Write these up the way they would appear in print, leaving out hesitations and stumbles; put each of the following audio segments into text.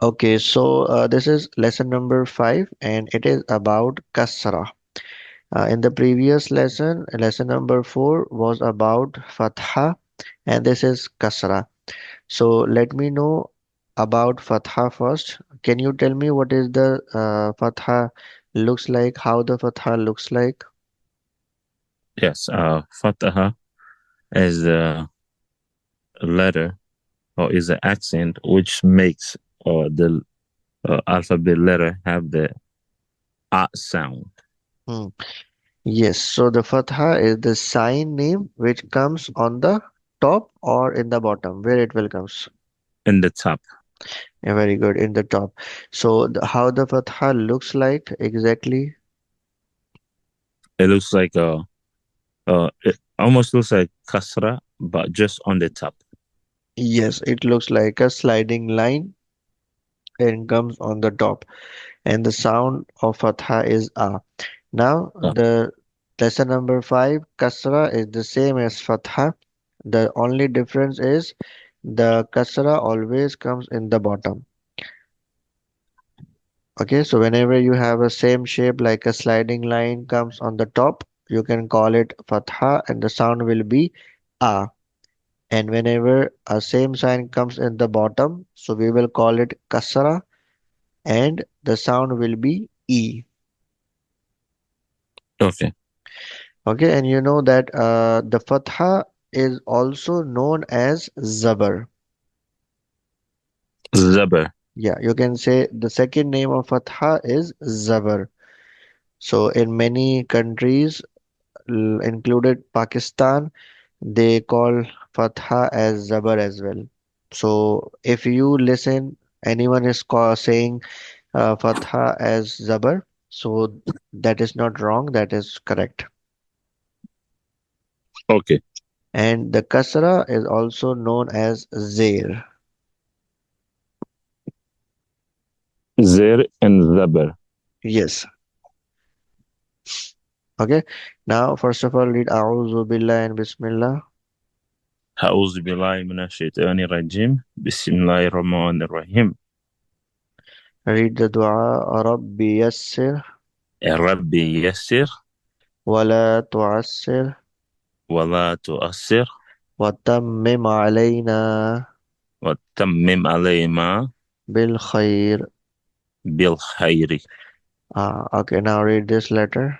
Okay, so this is lesson number 5 and it is about Kasrah. In the previous lesson, lesson number 4 was about Fatha and this is Kasrah. So let me know about Fatha first. Can you tell me what is the Fatha looks like, how the Fatha looks like? Yes, Fataha is a letter or is an accent which makes the alphabet letter have the A sound Hmm. Yes, so the Fatha is the sign name which comes on the top or in the bottom, where it will comes. in the top. Yeah, very good, in the top. So how the Fatha looks like exactly? It looks like it almost looks like Kasra, but just on the top. Yes, it looks like a sliding line and comes on the top. And the sound of Fatha is A. Now, Uh, the lesson number 5, Kasra is the same as Fatha. The only difference is the Kasra always comes in the bottom. Okay, so whenever you have a same shape like a sliding line comes on the top, you can call it Fatha and the sound will be A. And whenever a same sign comes in the bottom, so we will call it Kasra and the sound will be E. okay, Okay, and you know that the Fatha is also known as Zabar. Zaber. Yeah, you can say the second name of Fatha is Zabar. So in many countries, included Pakistan, they call Fatha as Zabar as well. So if you listen, anyone is saying Fatha as Zabar, so that is not wrong, that is correct. Okay, And the Kasra is also known as Zair. Zair and Zaber. Yes. Okay. Now, first of all, read A'udhu Billah and Bismillah. أعوذ بالله من الشيطان الرجيم بسم الله الرحمن الرحيم Read the dua Rabbi Yassir يا ربي يسر wala tu'assir ولا تؤثر wa tammim alayna وتمم علينا bil khair. بالخير. Okay, now read this letter.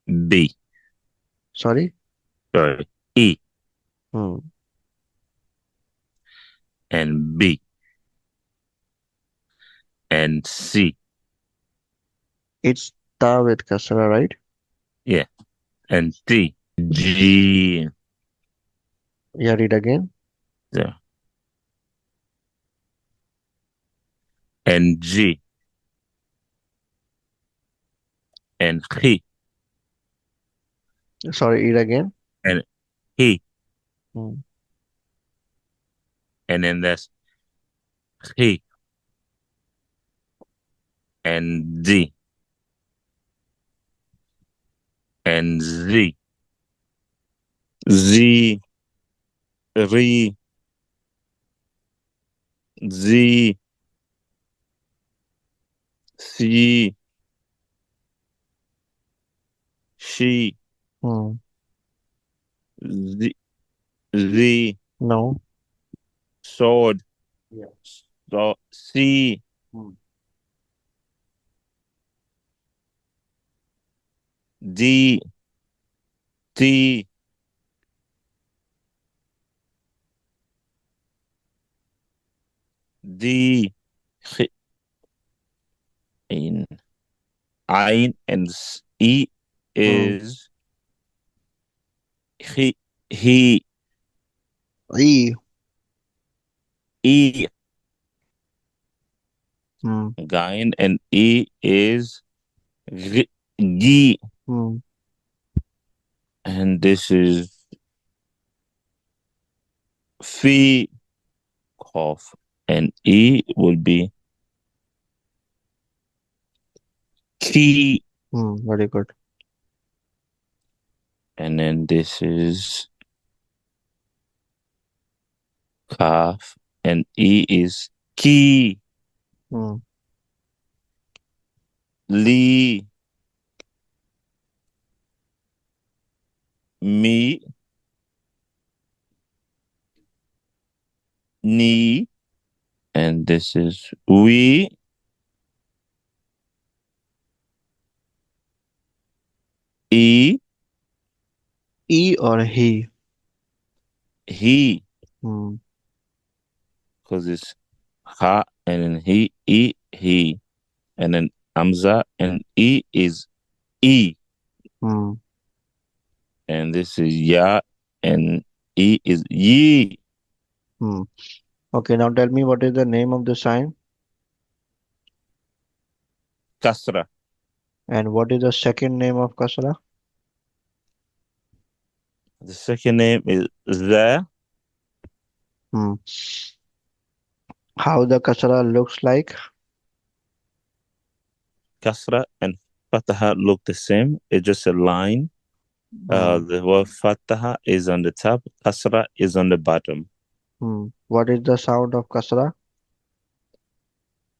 B. Sorry. Sorry. E Hmm. and B and C. It's Ta with Kasra, right? Yeah. And T. G. Yeah, read again. Yeah. And G and H Sorry, read again. and H Hmm. and then that's H and D and Z. Z. Re. Z. C. She. Hmm. Z. Z. No. Sword. Yeah. So C. Hmm. D. T. D. H. In. I and E Hmm. is he E. E Hmm. Gain and E is G, Hmm. and this is Fi cough and E will be Ki, Hmm. Very good. and then this is Kaf and E is Ki, Hmm. li, mi, ni, and this is we, e, E or he? he, Hmm. because it's ha, and then he, and then Amza, and e is e, Hmm. and this is ya, and e is ye. Hmm. Okay, now tell me what is the name of the sign Kasra. and what is the second name of Kasra? The second name is Zair, Hmm. How the Kasra looks like? Kasra, and Fataha look the same. It's just a line. Hmm. The word Fataha is on the top, Kasra is on the bottom. Hmm. What is the sound of Kasra?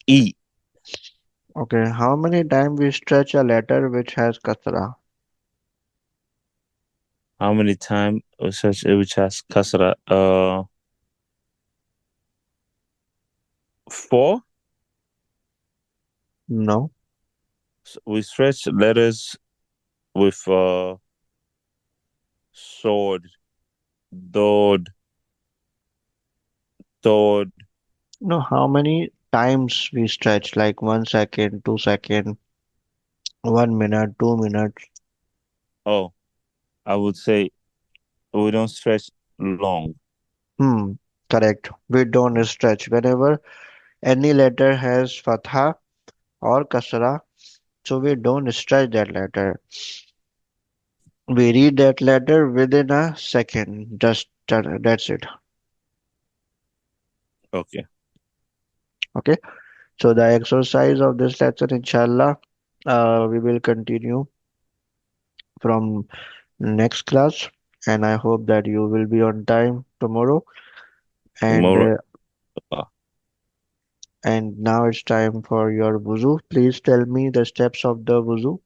E. Okay, how many times we stretch a letter which has Kasra? How many times which has Kasra? Four. No. So we stretch letters with sword, dod, dod. No, how many times we stretch? Like 1 second, 2 second, 1 minute, 2 minutes. Oh, I would say we don't stretch long. Hmm. Correct. We don't stretch. Whenever any letter has Fatha or Kasra, so we don't stretch that letter. We read that letter within a second. Just that's it. Okay. Okay. So the exercise of this lesson, inshallah, we will continue from next class, and I hope that you will be on time tomorrow. And Tomorrow. uh, Uh, and now it's time for your wuzu. Please tell me the steps of the wuzu.